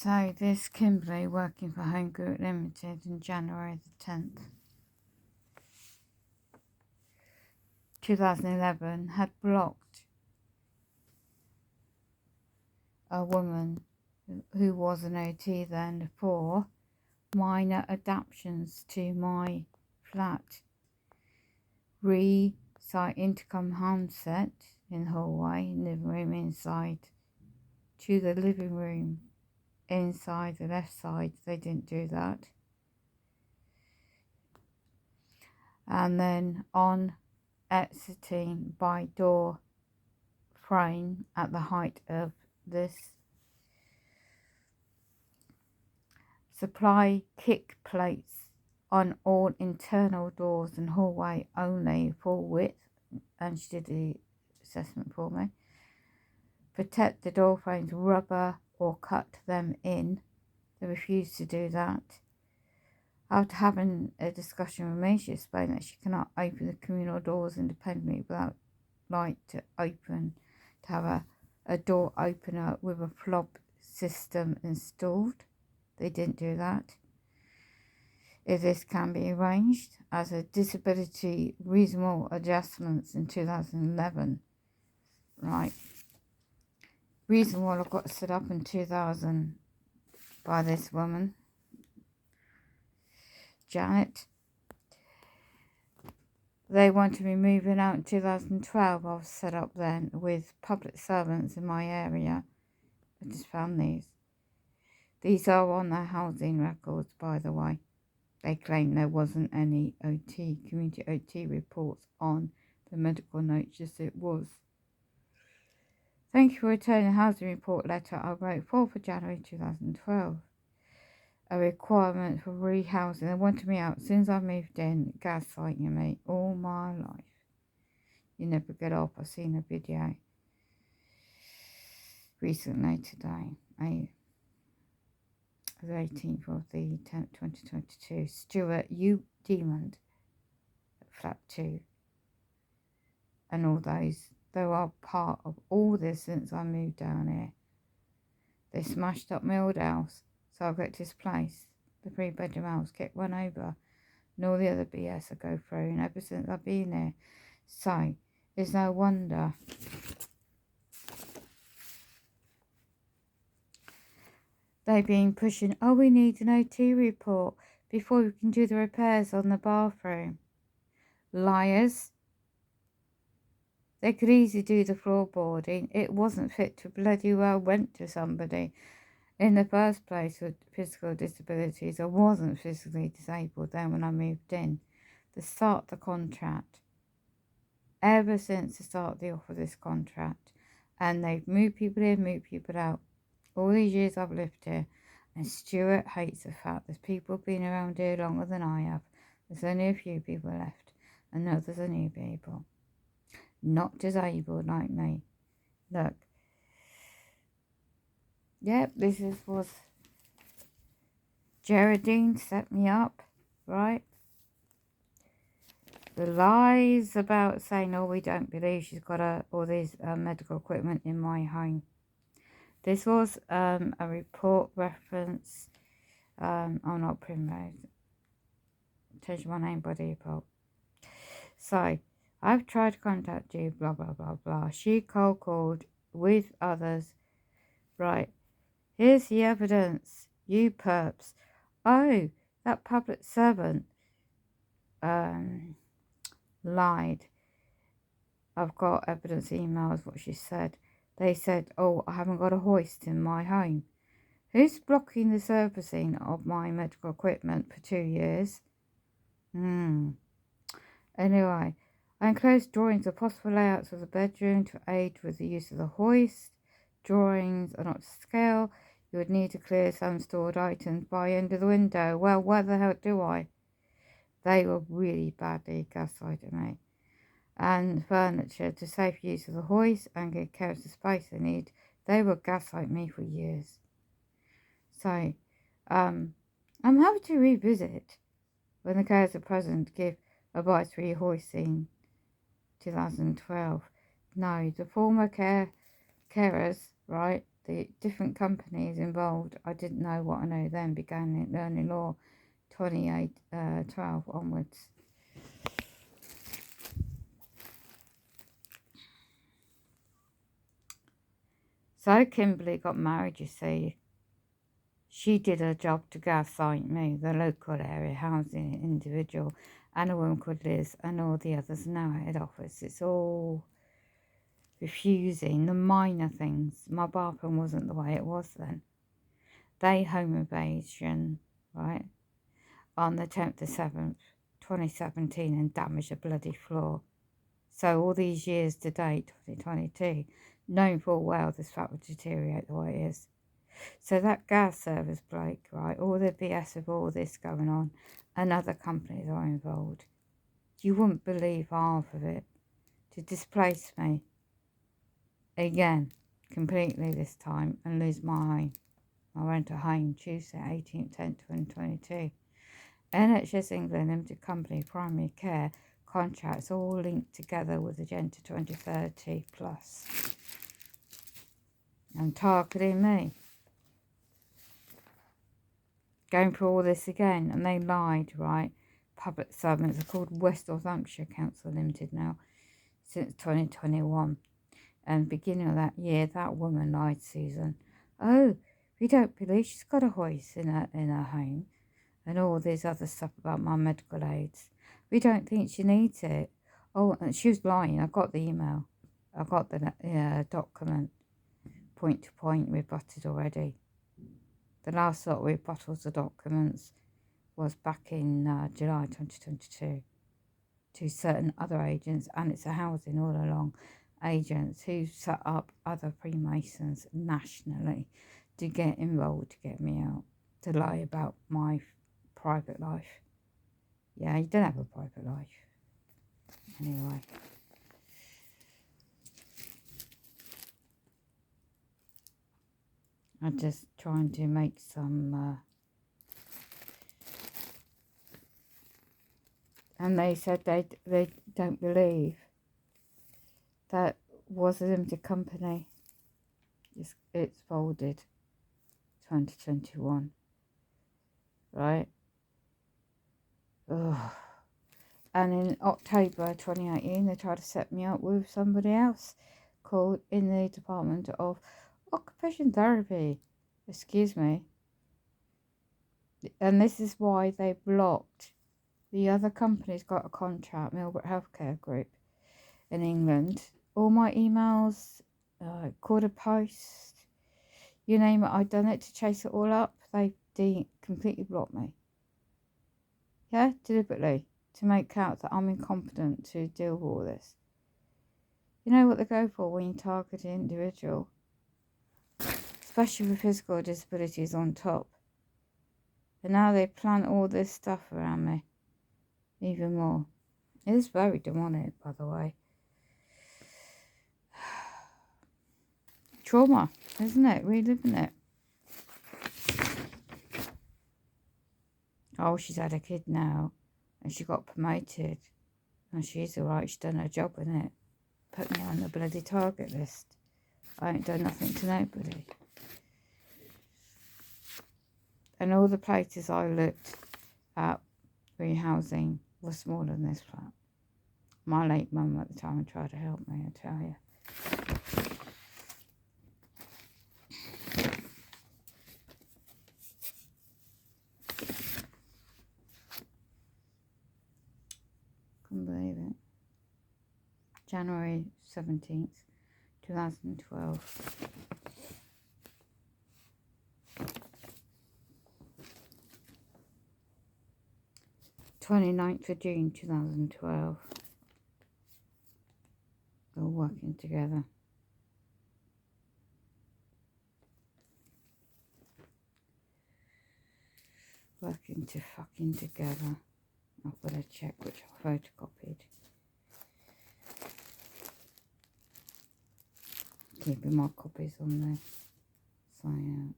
So this Kimberly, working for Home Group Limited in January the 10th, 2011, had blocked a woman who was an OT then for minor adaptations to my flat. Site intercom handset in the hallway, living room inside, to the living room inside the left side. They didn't do that. And then on exiting by door frame at the height of this, supply kick plates on all internal doors and hallway only full width, and she did the assessment for me. Protect the door frames, rubber or cut them in. They refused to do that. After having a discussion with me, she explained that she cannot open the communal doors independently without light to have a door opener with a fob system installed. They didn't do that. If this can be arranged as a disability reasonable adjustments in 2011. Right. Reasonable, I got set up in 2000 by this woman, Janet. They wanted me moving out in 2012. I was set up then with public servants in my area. I just found these. These are on their housing records, by the way. They claim there wasn't any community OT reports on the medical notes, just it was. Thank you for returning the housing report letter I wrote 4th of January 2012. A requirement for rehousing. They wanted me out as soon as I moved in, gaslighting me all my life. You never get off. I've seen a video recently today. The 18th of the 10th, 2022. Stuart, you demon, flat 2. And all those, they are part of all this since I moved down here. They smashed up my old house, so I got displaced. The 3-bedroom house kept run over, and all the other BS I go through, and ever since I've been here. So, it's no wonder they've been pushing, oh, we need an OT report before we can do the repairs on the bathroom. Liars. They could easily do the floorboarding. It wasn't fit to bloody well went to somebody. In the first place with physical disabilities, I wasn't physically disabled then when I moved in. The start of the contract. Ever since the start of the offer of this contract. And they've moved people in, moved people out. All these years I've lived here, and Stuart hates the fact there's people been around here longer than I have. There's only a few people left, and others are new people. Not disabled like me. Look. Yep, was Geraldine set me up, right? The lies about saying, oh, we don't believe she's got all this medical equipment in my home. This was a report reference. I'm not Primrose. Change my name by default. So, I've tried to contact you, blah, blah, blah, blah. She cold called with others. Right. Here's the evidence. You perps. Oh, that public servant lied. I've got evidence emails, what she said. They said, oh, I haven't got a hoist in my home. Who's blocking the servicing of my medical equipment for 2 years? Anyway, I enclosed drawings of possible layouts of the bedroom to aid with the use of the hoist. Drawings are not to scale. You would need to clear some stored items by under the window. Well, where the hell do I? They were really badly gaslighting me. And furniture to safe use of the hoist and get care of the space they need. They will gaslight me for years. So, I'm happy to revisit when the carers are present, give advice for your hoisting 2012. No, the former carers, right, the different companies involved. I didn't know what I know then. Began learning law 12 onwards. So Kimberly got married, you see. She did her job to gaslight me, the local area housing individual, and a woman called Liz, and all the others now at head office. It's all refusing the minor things. My bathroom wasn't the way it was then. They home invasion, right, on the 10th of 7th, 2017, and damaged the bloody floor. So all these years to date, 2022, knowing full well this flat would deteriorate the way it is. So that gas service bloke, right, all the BS of all this going on, and other companies are involved. You wouldn't believe half of it. To displace me again, completely this time, and lose my home. I went to home Tuesday, 18/10/2022. NHS England Limited Company Primary Care contracts all linked together with Agenda 2030 plus. And targeting me. Going through all this again, and they lied, right? Public servants are called West Northamptonshire Council Limited now, since 2021. And beginning of that year, that woman lied, Susan. Oh, we don't believe she's got a hoist in her home, and all this other stuff about my medical aids. We don't think she needs it. Oh, and she was lying. I got the email. I got the document, point to point, rebutted already. The last lot of rebuttals of documents was back in July 2022 to certain other agents, and it's a housing all along agents who set up other Freemasons nationally to get involved, to get me out, to lie about my private life. Yeah, you don't have a private life. Anyway. I'm just trying to make some... and they said they don't believe that was a limited company. It's folded 2021. Right? Ugh. And in October 2018, they tried to set me up with somebody else called in the Department of Occupation Therapy. Excuse me. And this is why they blocked. The other company's got a contract, Milbert Healthcare Group in England. All my emails, quarter post, you name it, I've done it to chase it all up. They completely blocked me. Yeah, deliberately. To make out that I'm incompetent to deal with all this. You know what they go for when you target an individual? Especially with physical disabilities on top. And now they plant all this stuff around me. Even more. It is very demonic, by the way. Trauma, isn't it? Reliving it. Oh, she's had a kid now. And she got promoted. And she's alright, she's done her job in it. Put me on the bloody target list. I ain't done nothing to nobody. And all the places I looked at rehousing was smaller than this flat. My late mum at the time tried to help me, I tell you. Couldn't believe it. January 17th, 2012. of June 2012. All working together. Working to fucking together. I've got to check which I photocopied. Keeping my copies on there. So yeah.